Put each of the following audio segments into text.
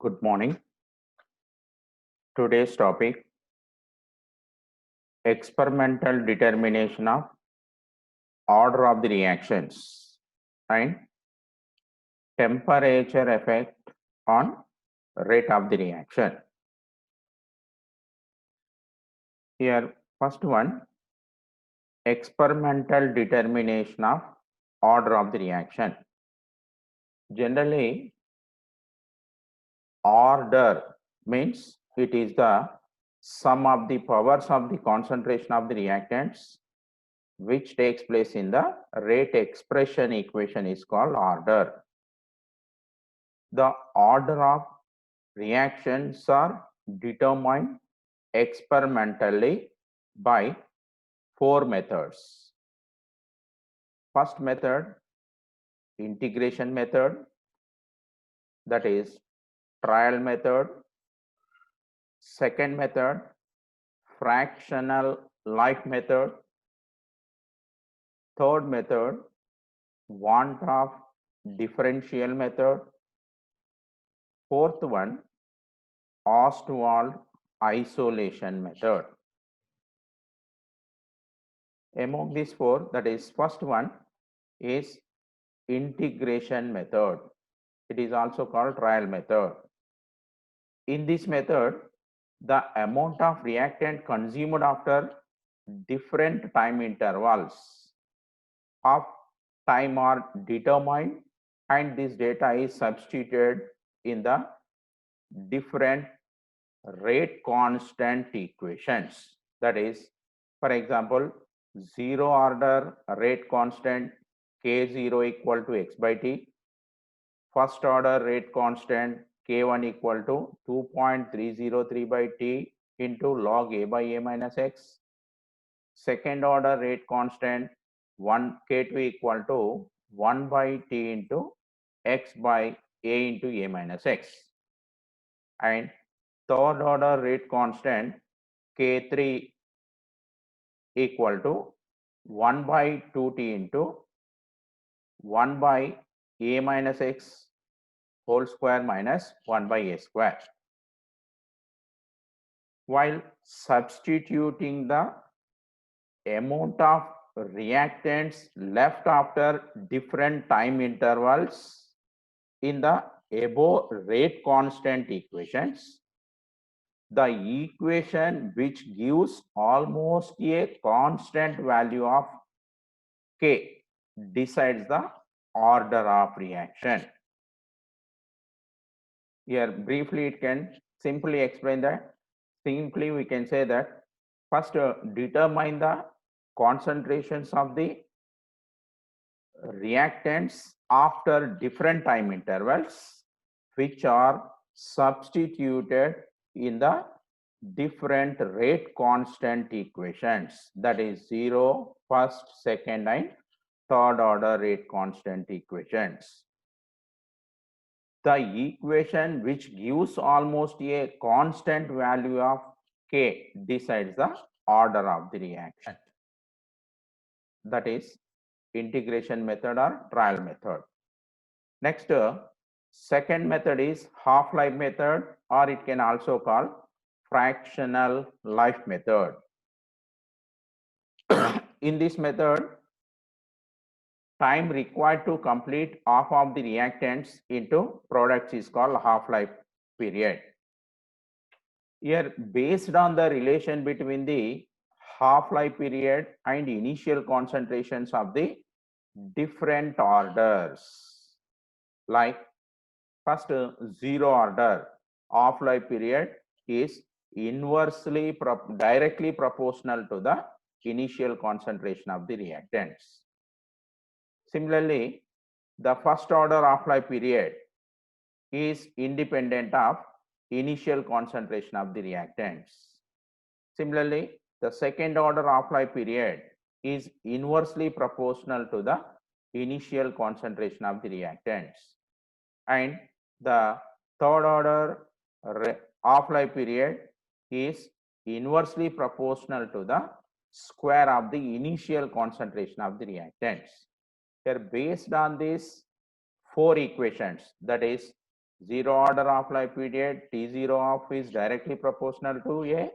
Good morning. Today's topic, experimental determination of order of the reactions and temperature effect on rate of the reaction. Here, first one, experimental determination of order of the reaction. Generally, order means it is the sum of the powers of the concentration of the reactants which takes place in the rate expression equation is called order. The order of reactions are determined experimentally by four methods. First method, integration method, that is trial method. Second method, fractional life method. Third method, want of differential method. Fourth one, Ostwald isolation method. Among these four, that is first one is integration method. It is also called trial method. In this method, the amount of reactant consumed after different time intervals of time are determined and this data is substituted in the different rate constant equations. That is, for example, zero order rate constant K0 equal to x by t. First order rate constant K1 equal to 2.303 by t into log a by a minus x. Second order rate constant K2 equal to 1 by t into x by a into a minus x. And third order rate constant K3 equal to 1 by 2t into 1 by a minus x whole square minus 1 by a square. While substituting the amount of reactants left after different time intervals in the above rate constant equations, the equation which gives almost a constant value of K decides the order of reaction. Here briefly it can simply explain that. Simply we can say that first determine the concentrations of the reactants after different time intervals which are substituted in the different rate constant equations, that is 0, first, second and third order rate constant equations. The equation which gives almost a constant value of K decides the order of the reaction. That is integration method or trial method. Next, second method is half-life method, or it can also call fractional life method. In this method, time required to complete half of the reactants into products is called half-life period. Here, based on the relation between the half-life period and initial concentrations of the different orders, like first zero order half-life period is inversely directly proportional to the initial concentration of the reactants. Similarly, the first order half-life period is independent of initial concentration of the reactants. Similarly, the second order half-life period is inversely proportional to the initial concentration of the reactants. And the third order half-life period is inversely proportional to the square of the initial concentration of the reactants. Here, based on these four equations, that is zero order half-life period, T0 of is directly proportional to a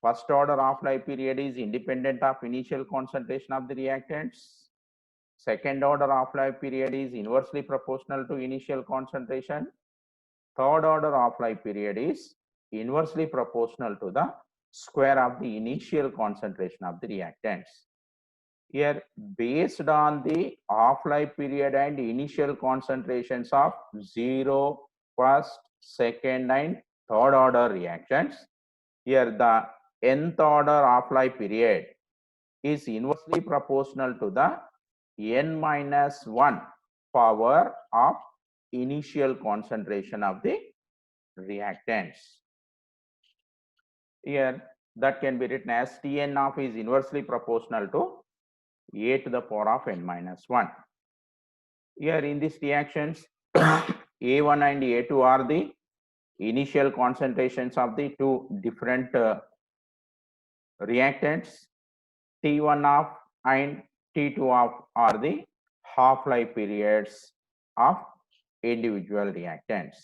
first order half-life period is independent of initial concentration of the reactants. Second order half-life period is inversely proportional to initial concentration. Third order half-life period is inversely proportional to the square of the initial concentration of the reactants. Here, based on the half-life period and initial concentrations of 0, first, second, and third order reactions, here the nth order half-life period is inversely proportional to the n minus 1 power of initial concentration of the reactants. Here that can be written as Tn of is inversely proportional to a to the power of n minus 1. Here in these reactions, A1 and A2 are the initial concentrations of the two different reactants. T1 of and T2 of are the half-life periods of individual reactants.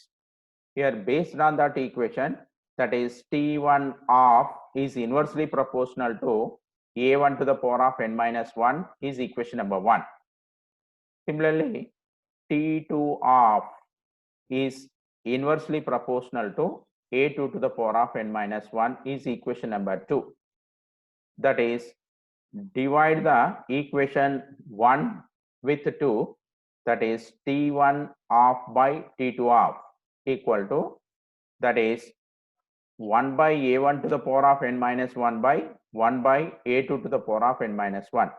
Here, based on that equation, that is T1 of is inversely proportional to A1 to the power of n minus 1 is equation number 1. Similarly, T2 of is inversely proportional to A2 to the power of n minus 1 is equation number 2. That is, divide the equation 1 with 2, that is T1 of by T2 of equal to, that is 1 by A1 to the power of n minus 1 by 1 by A2 to the power of n minus 1.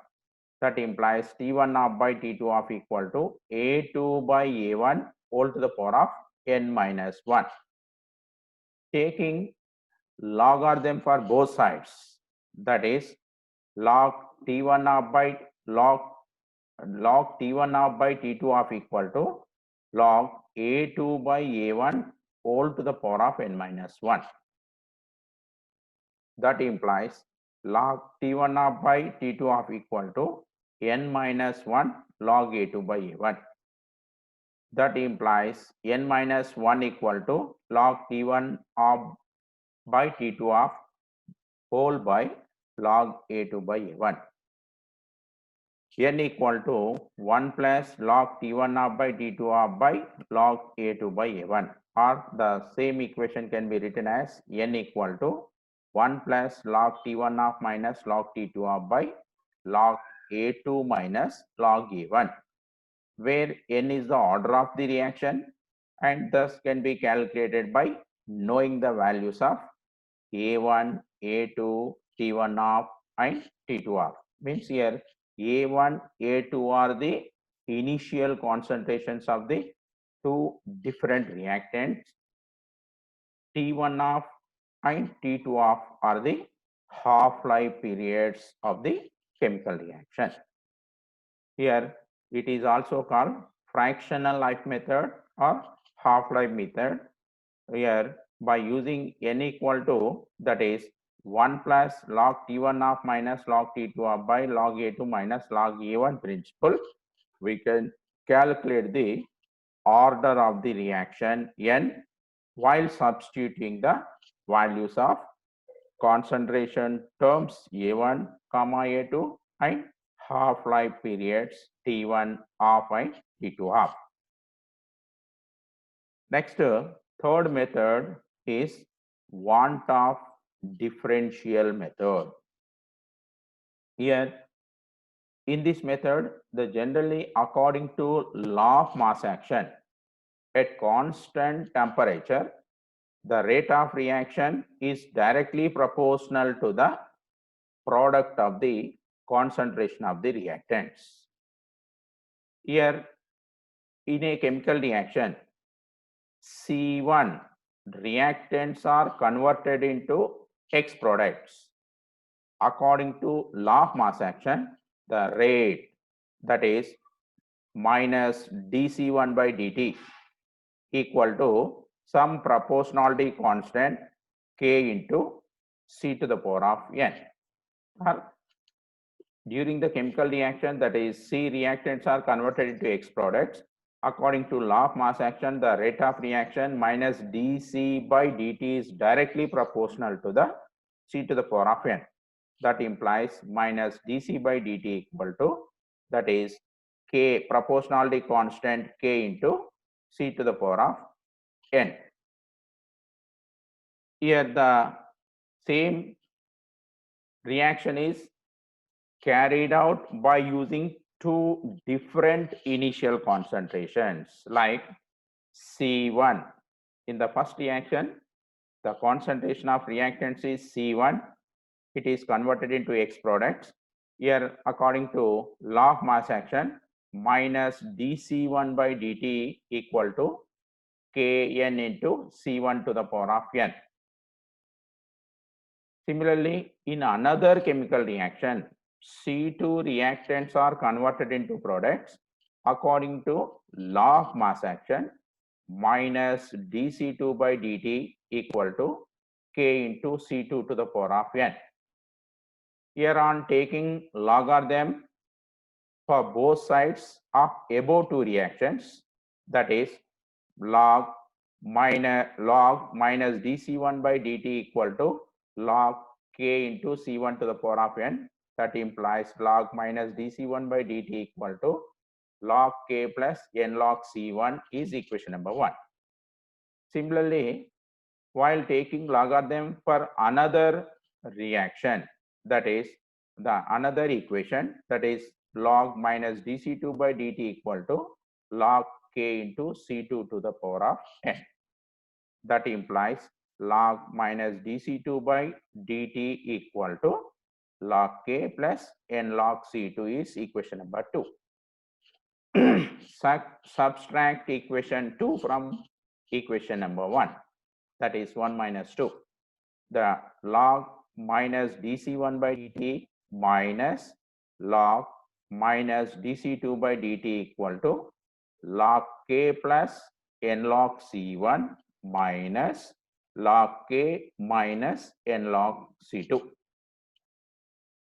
That implies T1 of by T2 of equal to A2 by A1 whole to the power of n minus 1. Taking logarithm for both sides, that is log T1 of by log T1 of by T2 of equal to log A2 by A1 whole to the power of n minus 1. That implies log T1 of by T2 of equal to n minus 1 log A2 by A1. That implies n minus 1 equal to log T1 of by T2 of whole by log A2 by A1. N equal to 1 plus log T1 of by T2 of by log A2 by A1, or the same equation can be written as n equal to 1 plus log T1 of minus log T2 of by log A2 minus log A1, where n is the order of the reaction and thus can be calculated by knowing the values of A1, A2, T1 of and T2 of. Means here A1, A2 are the initial concentrations of the two different reactants. T1 of and T2 of are the half-life periods of the chemical reaction. Here it is also called fractional life method or half-life method. Here by using n equal to, that is 1 plus log T1 of minus log T2 of by log A2 minus log A1 principle, we can calculate the order of the reaction n while substituting the values of concentration terms A1, A2 and half-life periods T1 of and T2 of. Next, third method is want of differential method. Here, in this method, the generally according to law of mass action at constant temperature, the rate of reaction is directly proportional to the product of the concentration of the reactants. Here, in a chemical reaction, C1 reactants are converted into X products. According to law of mass action, the rate, that is minus dC1 by dt equal to some proportionality constant K into C to the power of n. During the chemical reaction, that is C reactants are converted into X products, According to law of mass action, the rate of reaction minus dC by dt is directly proportional to the C to the power of n. That implies minus dC by dt equal to, that is K, proportionality constant K into C to the power of n. Here the same reaction is carried out by using two different initial concentrations like C1. In the first reaction, the concentration of reactants is C1. It is converted into X products. Here, according to law of mass action, minus dC1 by dt equal to Kn into C1 to the power of n. Similarly, in another chemical reaction, C2 reactants are converted into products according to law of mass action, minus dC2 by dt equal to K into C2 to the power of n. Here on taking logarithm for both sides of above two reactions, that is log minus dC1 by dt equal to log K into C1 to the power of n. That implies log minus dC1 by dt equal to log K plus n log C1 is equation number 1. Similarly, while taking logarithm for another reaction, that is the another equation, that is log minus dC2 by dt equal to log K into C2 to the power of n. That implies log minus dC2 by dt equal to log K plus n log C2 is equation number 2. Subtract equation 2 from equation number 1, that is 1 minus 2. The log minus dC1 by dt minus log minus dC2 by dt equal to log K plus n log C1 minus log K minus n log C2.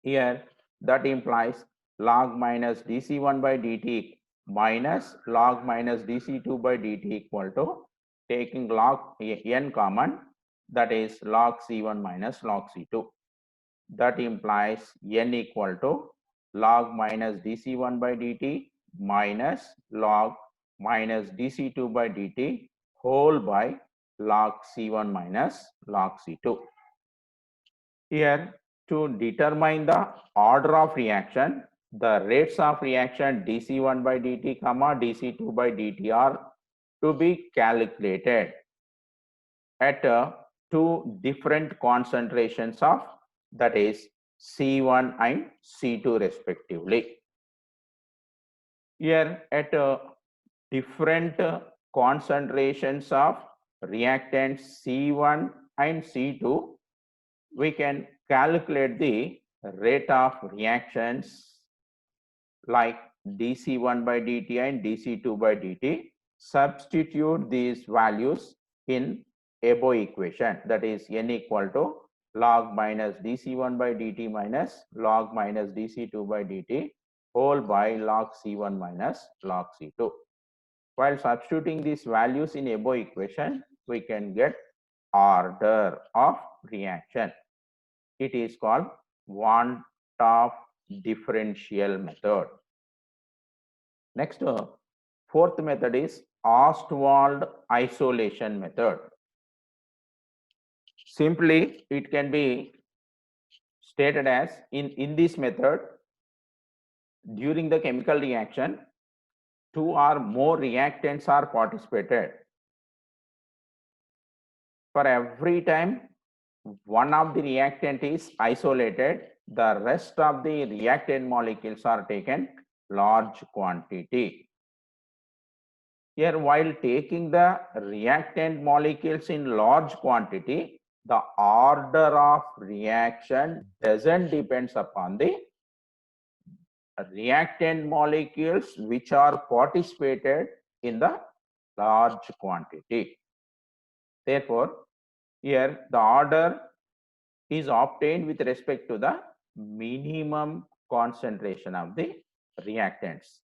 Here that implies log minus dC1 by dt minus log minus dC2 by dt equal to, taking log n common, that is log C1 minus log C2. That implies n equal to log minus dC1 by dt minus log minus dC2 by dt whole by log C1 minus log C2. Here, to determine the order of reaction, the rates of reaction dC1 by dt comma dC2 by dt are to be calculated at two different concentrations of, that is C1 and C2 respectively. Here at different concentrations of reactants C1 and C2, we can calculate the rate of reactions like dC1 by dt and dC2 by dt. Substitute these values in above equation, that is n equal to log minus dC1 by dt minus log minus dC2 by dt whole by log C1 minus log C2. While substituting these values in above equation, we can get order of reaction. It is called Van 't differential method. Next, fourth method is Ostwald isolation method. Simply, it can be stated as in this method, during the chemical reaction, two or more reactants are participated. For every time one of the reactant is isolated, the rest of the reactant molecules are taken large quantity. Here, while taking the reactant molecules in large quantity, the order of reaction doesn't depend upon the reactant molecules which are participated in the large quantity. Therefore, here the order is obtained with respect to the minimum concentration of the reactants.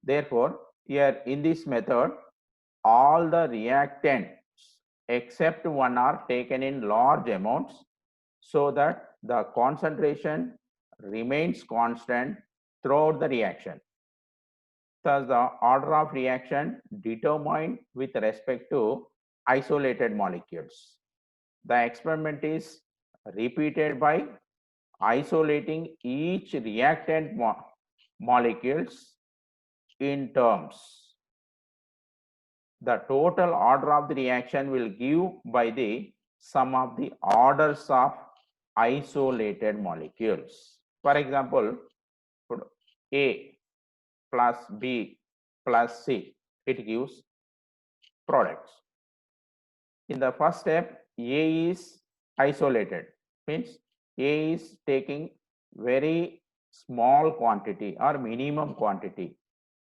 Therefore, Here in this method, all the reactants except one are taken in large amounts so that the concentration remains constant throughout the reaction. Thus, the order of reaction determined with respect to isolated molecules. The experiment is repeated by isolating each reactant molecules in terms. The total order of the reaction will give by the sum of the orders of isolated molecules. For example, A plus B plus C, it gives products. In the first step, A is isolated, means A is taking very small quantity or minimum quantity.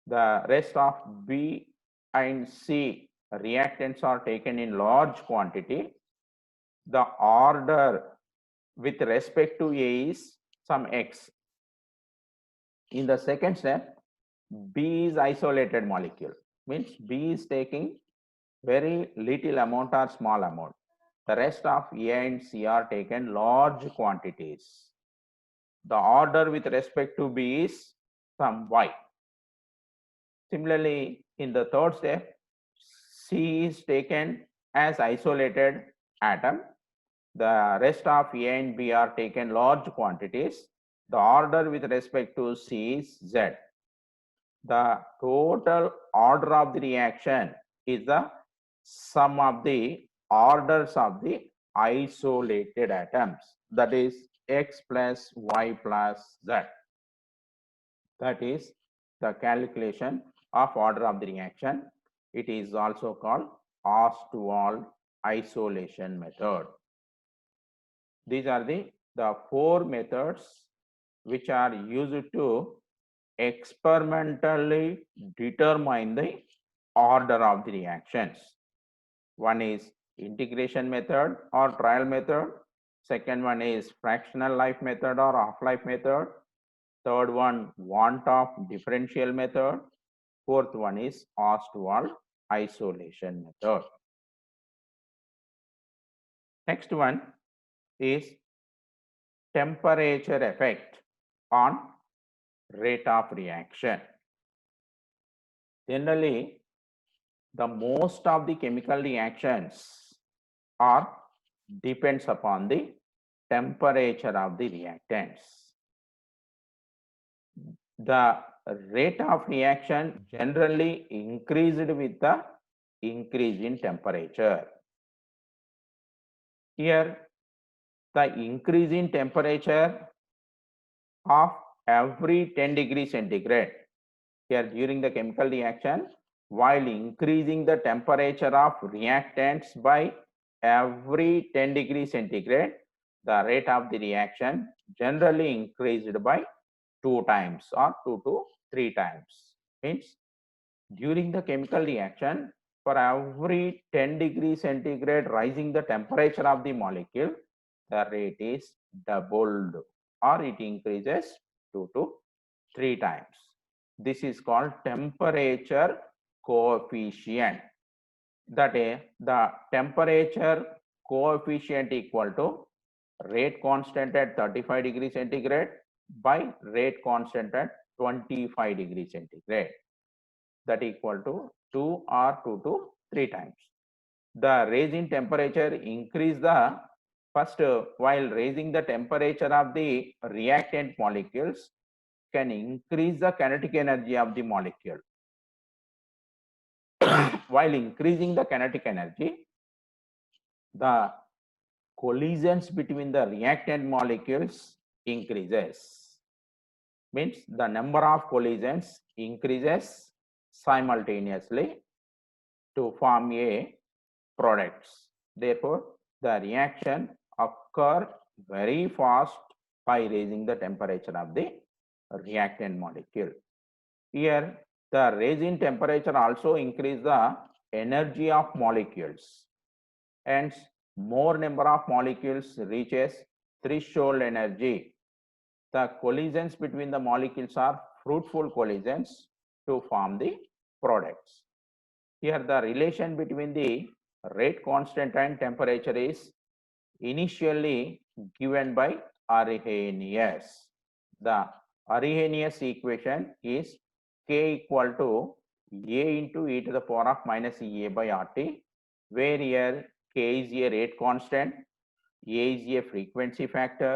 The rest of B and C reactants are taken in large quantity. The order with respect to A is some X. In the second step, B is isolated molecule, means B is taking very little amount or small amount. The rest of A and C are taken large quantities. The order with respect to B is some Y. Similarly, in the third step, C is taken as isolated atom. The rest of A and B are taken large quantities. The order with respect to C is Z. The total order of the reaction is the sum of the orders of the isolated atoms, that is X plus Y plus Z. That is the calculation of order of the reaction. It is also called Ostwald isolation method. These are the four methods which are used to experimentally determine the order of the reactions. One is integration method or trial method. Second one is fractional life method or half-life method. Third one, want of differential method. Fourth one is Ostwald isolation method. Next one is temperature effect on rate of reaction. Generally, the most of the chemical reactions are depends upon the temperature of the reactants. The rate of reaction generally increased with the increase in temperature. Here, the increase in temperature of every 10 degrees centigrade. Here, during the chemical reaction, while increasing the temperature of reactants by every 10 degrees centigrade, the rate of the reaction generally increased by 2 times or 2 to 3 times. Means during the chemical reaction, for every 10 degrees centigrade rising the temperature of the molecule, the rate is doubled or it increases 2 to 3 times. This is called temperature coefficient. That is, the temperature coefficient equal to rate constant at 35 degrees centigrade by rate constant at 25 degrees centigrade. That equal to 2 or 2 to 3 times. The raising temperature increase the first, while raising the temperature of the reactant molecules can increase the kinetic energy of the molecule. While increasing the kinetic energy, the collisions between the reactant molecules increases. Means the number of collisions increases simultaneously to form a products. Therefore, the reaction occur very fast by raising the temperature of the reactant molecule. Here, the raising temperature also increase the energy of molecules. Hence, more number of molecules reaches threshold energy. The collisions between the molecules are fruitful collisions to form the products. Here the relation between the rate constant and temperature is initially given by Arrhenius. The Arrhenius equation is K equal to A into e to the power of minus EA by RT, where here K is a rate constant, A is a frequency factor,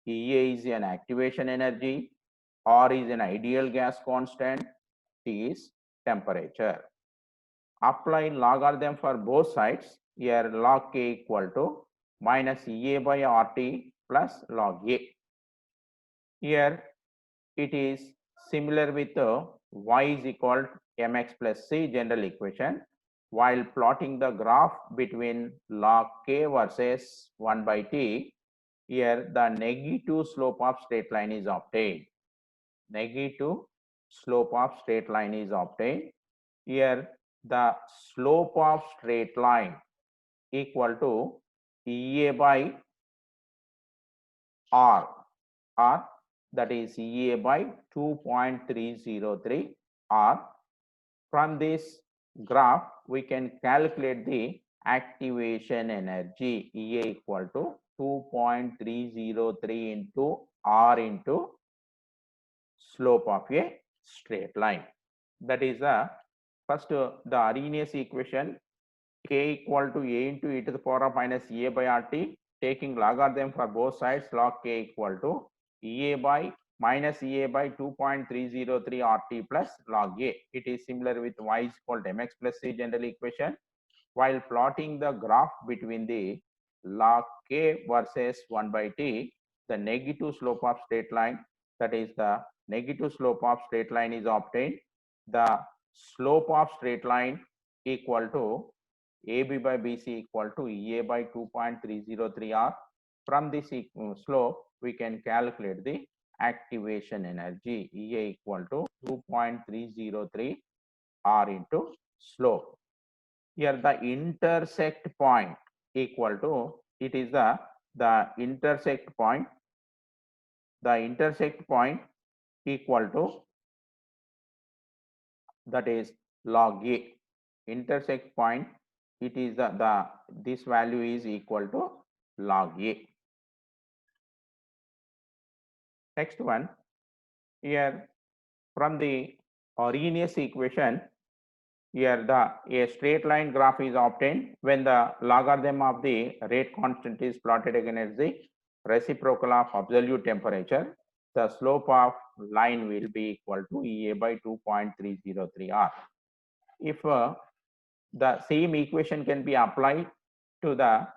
EA is an activation energy, R is an ideal gas constant, T is temperature. Apply logarithm for both sides. Here log K equal to minus EA by RT plus log A. Here it is similar with y is equal to mx plus c general equation. While plotting the graph between log K versus 1 by T, here the negative slope of straight line is obtained. Negative slope of straight line is obtained. Here the slope of straight line equal to EA by R, that is EA by 2.303 R. From this graph, we can calculate the activation energy. EA equal to 2.303 into R into slope of a straight line. That is the first the Arrhenius equation, K equal to A into e to the power of minus EA by RT, taking logarithm for both sides, log K equal to EA by minus EA by 2.303 RT plus log A. It is similar with y is equal to mx plus c general equation. While plotting the graph between the log K versus 1 by T, the negative slope of straight line, that is the negative slope of straight line is obtained. The slope of straight line equal to AB by BC equal to EA by 2.303 R. From this slope, we can calculate the activation energy. EA equal to 2.303 R into slope. Here the intersect point equal to, it is the intersect point. The intersect point equal to, that is log A. Intersect point, it is this value is equal to log A. Next one, here from the Arrhenius equation, here a straight line graph is obtained when the logarithm of the rate constant is plotted against the reciprocal of absolute temperature. The slope of line will be equal to EA by 2.303 R. If the same equation can be applied to the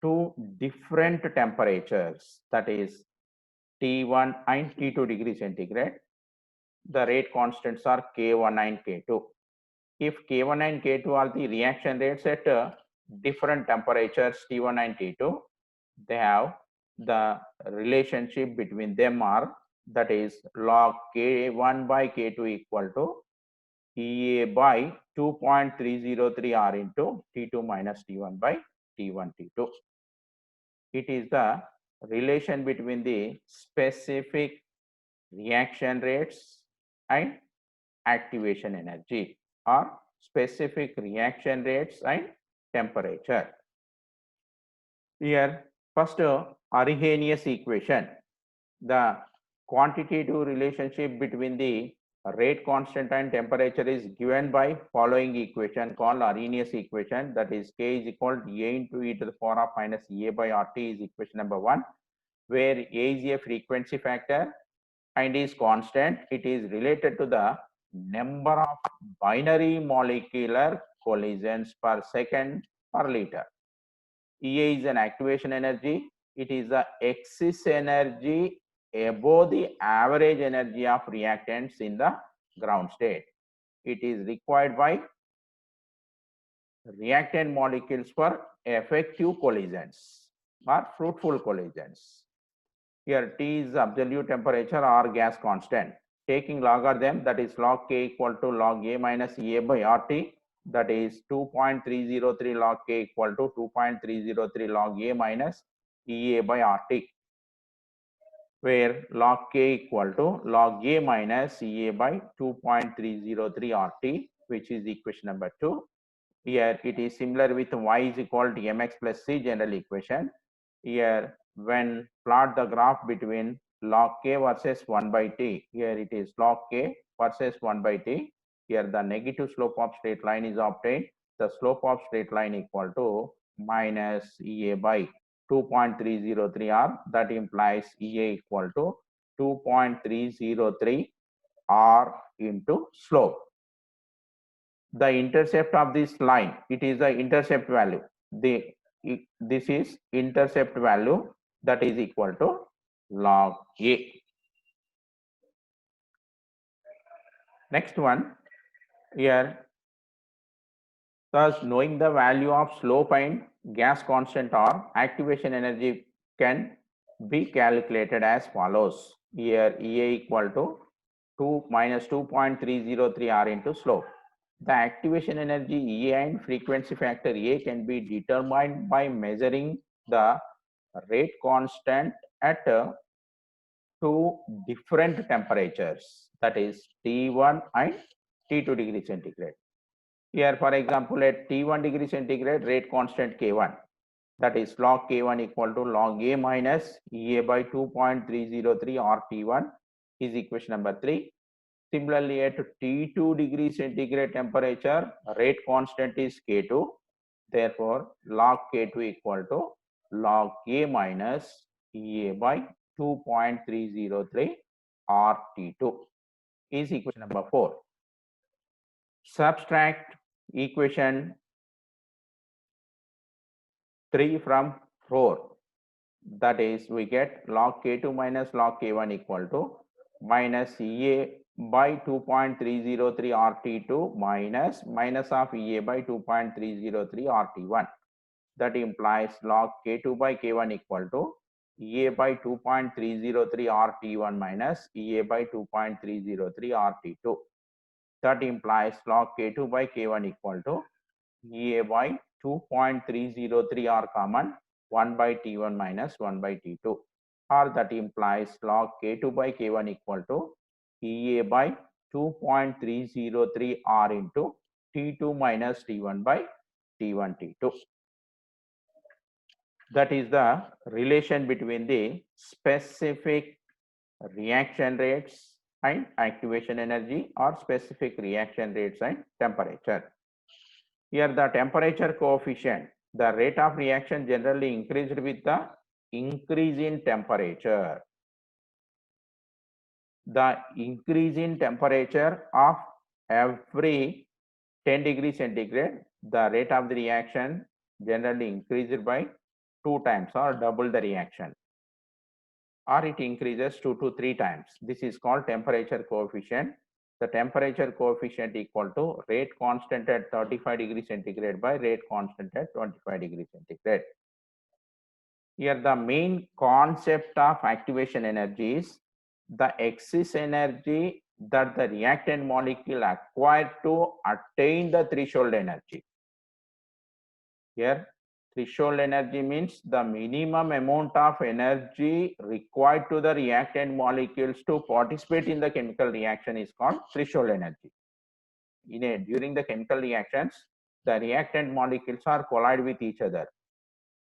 two different temperatures, that is T1 and T2 degree centigrade, the rate constants are K1 and K2. If K1 and K2 are the reaction rates at different temperatures T1 and T2, they have the relationship between them are, that is log K1 by K2 equal to EA by 2.303 R into T2 minus T1 by T1 T2. It is the relation between the specific reaction rates and activation energy, or specific reaction rates and temperature. Here first Arrhenius equation, the quantitative relationship between the rate constant and temperature is given by following equation called Arrhenius equation, that is K is equal to A into e to the power of minus EA by RT is equation number 1, where A is a frequency factor and is constant. It is related to the number of binary molecular collisions per second per liter. EA is an activation energy. It is the excess energy above the average energy of reactants in the ground state. It is required by reactant molecules for effective collisions or fruitful collisions. Here T is absolute temperature or gas constant. Taking logarithm, that is log K equal to log A minus EA by RT, that is 2.303 log K equal to 2.303 log A minus EA by RT. where log K equal to log A minus EA by 2.303 RT, which is equation number 2. Here it is similar with y is equal to mx plus c general equation. Here when plot the graph between log K versus 1 by t, here it is log K versus 1 by t. Here the negative slope of straight line is obtained. The slope of straight line equal to minus EA by 2.303 R. That implies EA equal to 2.303 R into slope. The intercept of this line, it is the intercept value. This is intercept value, that is equal to log A. Next one, here, thus knowing the value of slope and gas constant or activation energy can be calculated as follows. Here EA equal to 2 minus 2.303 R into slope. The activation energy E and frequency factor A can be determined by measuring the rate constant at two different temperatures, that is T1 and T2 degree centigrade. Here, for example, at T1 degree centigrade, rate constant K1, that is log K1 equal to log A minus EA by 2.303 or T1 is equation number 3. Similarly, at T2 degree centigrade temperature, rate constant is K2. Therefore, log K2 equal to log A minus EA by 2.303 or T2 is equation number 4. Subtract equation 3 from 4. That is, we get log K2 minus log K1 equal to minus EA by 2.303 RT2 minus of EA by 2.303 RT1. That implies log K2 by K1 equal to EA by 2.303 RT1 minus EA by 2.303 RT2. That implies log K2 by K1 equal to EA by 2.303 R common 1 by T1 minus 1 by T2, or that implies log K2 by K1 equal to EA by 2.303 R into T2 minus T1 by T1 T2. That is the relation between the specific reaction rates and activation energy, or specific reaction rates and temperature. Here the temperature coefficient, the rate of reaction generally increased with the increase in temperature. The increase in temperature of every 10 degrees centigrade, the rate of the reaction generally increased by 2 times or double the reaction, or it increases 2 to 3 times. This is called temperature coefficient. The temperature coefficient equal to rate constant at 35 degrees centigrade by rate constant at 25 degrees centigrade. Here the main concept of activation energy is the excess energy that the reactant molecule acquired to attain the threshold energy. Here threshold energy means the minimum amount of energy required to the reactant molecules to participate in the chemical reaction is called threshold energy. During the chemical reactions, the reactant molecules are collide with each other.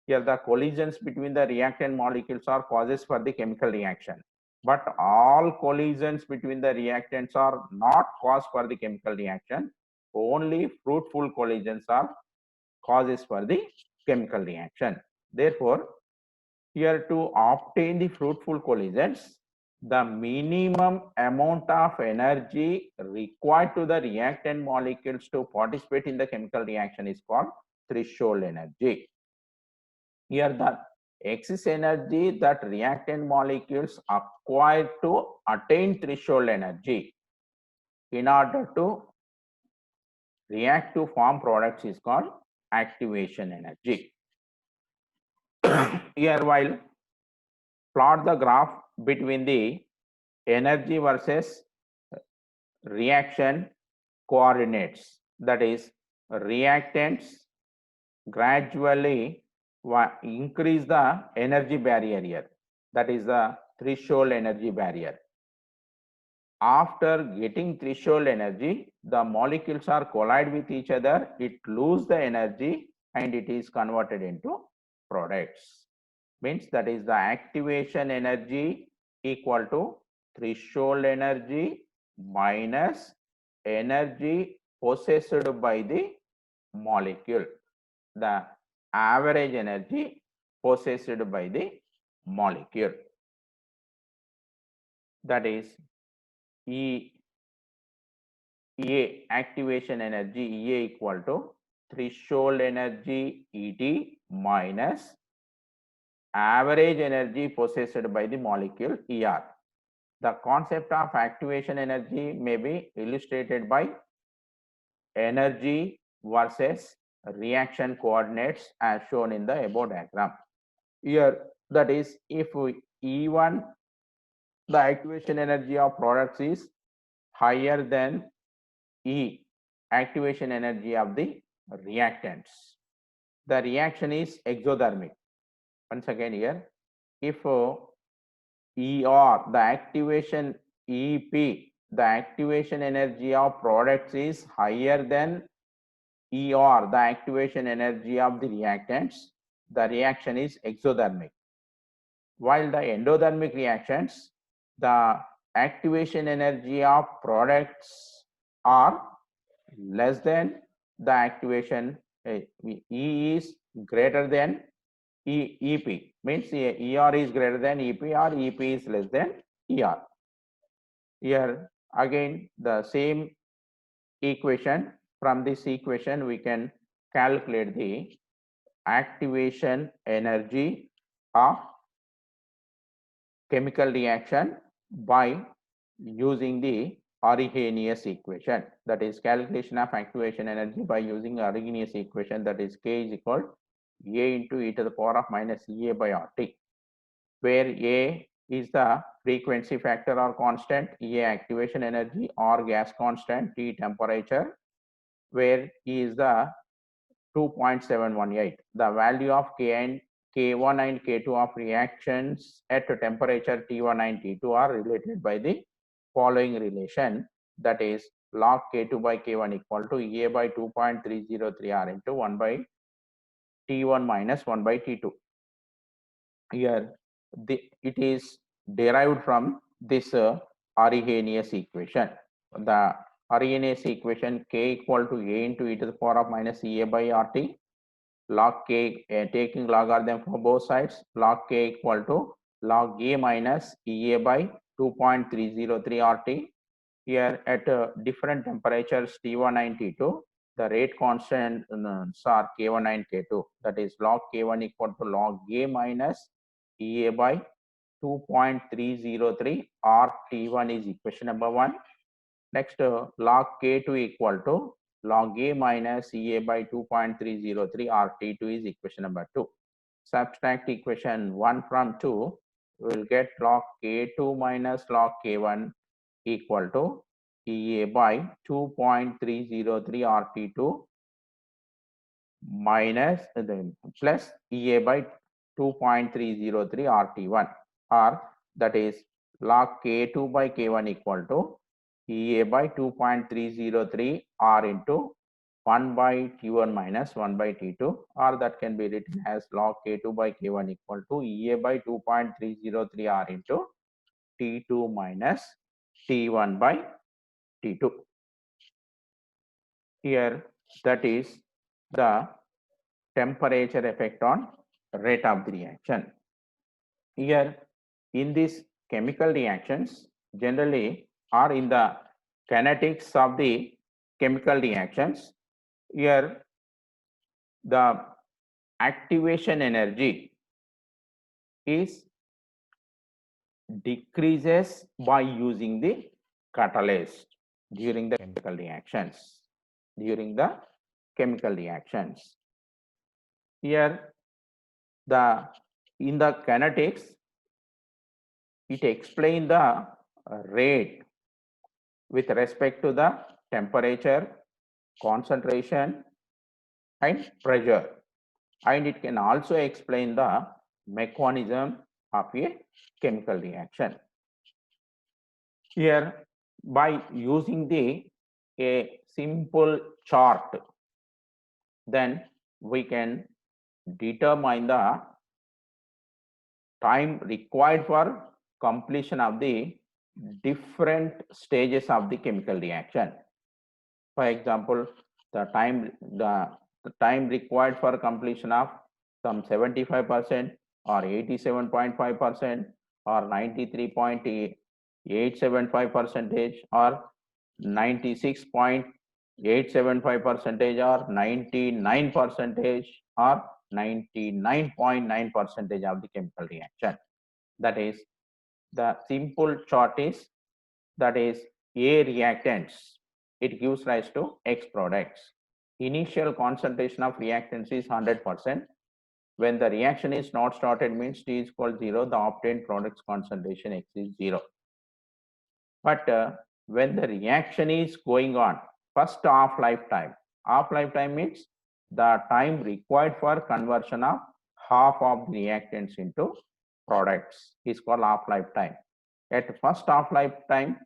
Here the collisions between the reactant molecules are causes for the chemical reaction. But all collisions between the reactants are not cause for the chemical reaction. Only fruitful collisions are causes for the chemical reaction. Therefore, here to obtain the fruitful collisions, the minimum amount of energy required to the reactant molecules to participate in the chemical reaction is called threshold energy. Here the excess energy that reactant molecules acquire to attain threshold energy in order to react to form products is called activation energy. Here while plot the graph between the energy versus reaction coordinates, that is reactants gradually increase the energy barrier here, that is the threshold energy barrier. After getting threshold energy, the molecules are collide with each other, it loses the energy and it is converted into products. Means that is the activation energy equal to threshold energy minus energy possessed by the molecule. The average energy possessed by the molecule. That is E activation energy EA equal to threshold energy ET minus average energy possessed by the molecule ER. The concept of activation energy may be illustrated by energy versus reaction coordinates as shown in the above diagram. Here, that is, if E1, the activation energy of products is higher than E, activation energy of the reactants. The reaction is exothermic. Once again here, if ER, the activation EP, the activation energy of products is higher than ER, the activation energy of the reactants, the reaction is exothermic. While the endothermic reactions, the activation energy of products are less than the activation E is greater than EP, means ER is greater than EP or EP is less than ER. Here again the same equation, from this equation we can calculate the activation energy of chemical reaction by using the Arrhenius equation. That is calculation of activation energy by using Arrhenius equation, that is K is equal to A into e to the power of minus EA by RT, where A is the frequency factor or constant, EA activation energy, or gas constant, T temperature, where E is the 2.718. The value of K1 and K2 of reactions at temperature T1 and T2 are related by the following relation, that is log K2 by K1 equal to EA by 2.303 R into 1 by T1 minus 1 by T2. Here it is derived from this Arrhenius equation. The Arrhenius equation, K equal to A into e to the power of minus EA by RT, log K, taking logarithm for both sides, log K equal to log A minus EA by 2.303 RT. Here at different temperatures T1 and T2, the rate constants are K1 and K2. That is log K1 equal to log A minus EA by 2.303 or T1 is equation number 1. Next, log K2 equal to log A minus EA by 2.303 or T2 is equation number 2. Subtract equation 1 from 2, we will get log K2 minus log K1 equal to EA by 2.303 or T2 minus plus EA by 2.303 RT1, or that is log K2 by K1 equal to EA by 2.303 R into 1 by T1 minus 1 by T2, or that can be written as log K2 by K1 equal to EA by 2.303 R into T2 minus T1 by T2. Here that is the temperature effect on rate of the reaction. Here in these chemical reactions generally are in the kinetics of the chemical reactions. Here the activation energy is decreases by using the catalyst during the chemical reactions. Here in the kinetics it explains the rate with respect to the temperature, concentration and pressure, and it can also explain the mechanism of a chemical reaction. Here, by using a simple chart, then we can determine the time required for completion of the different stages of the chemical reaction. For example, the time required for completion of some 75% or 87.5% or 93.875 percentage or 96.875 percentage or 99 percentage or 99.9 percentage of the chemical reaction. That is, the simple chart is, that is A reactants, it gives rise to X products. Initial concentration of reactants is 100%. When the reaction is not started, means T is equal to 0, the obtained products concentration X is 0. But when the reaction is going on, first half-life time means the time required for conversion of half of the reactants into products is called half-life time. At first half-life time,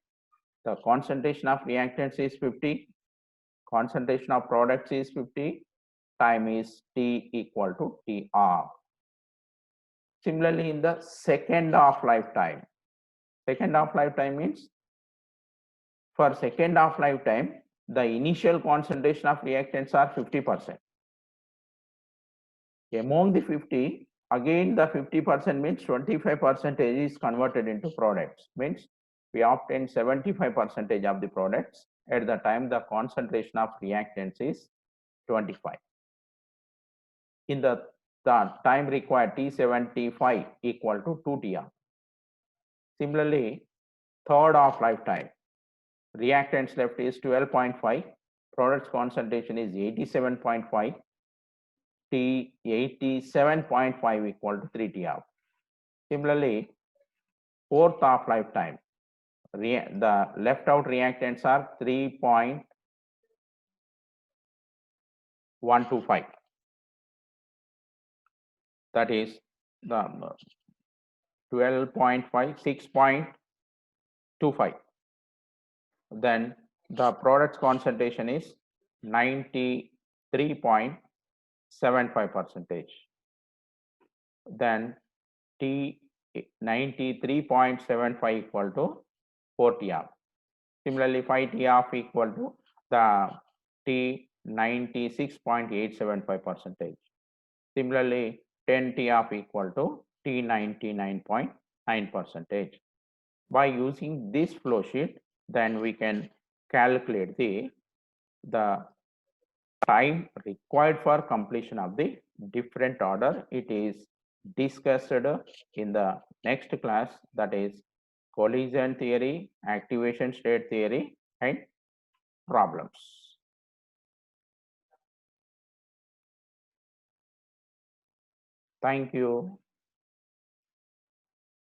the concentration of reactants is 50, concentration of products is 50, time is T equal to TR. Similarly, in the second half-life time means for second half-life time, the initial concentration of reactants are 50%. Among the 50, again the 50% means 25% is converted into products, means we obtain 75% of the products at the time the concentration of reactants is 25. In the time required, T75 equal to 2TR. Similarly, third half-life time, reactants left is 12.5, products concentration is 87.5, T 87.5 equal to 3TR. Similarly, fourth half-life time, the left out reactants are 3.125. That is the 12.5, 6.25. Then the products concentration is 93.75%. Then T 93.75 equal to 4TR. Similarly, 5TR equal to the T 96.875%. Similarly, 10TR equal to T 99.9%. By using this flow sheet, then we can calculate the time required for completion of the different order. It is discussed in the next class, that is collision theory, activation state theory, and problems. Thank you.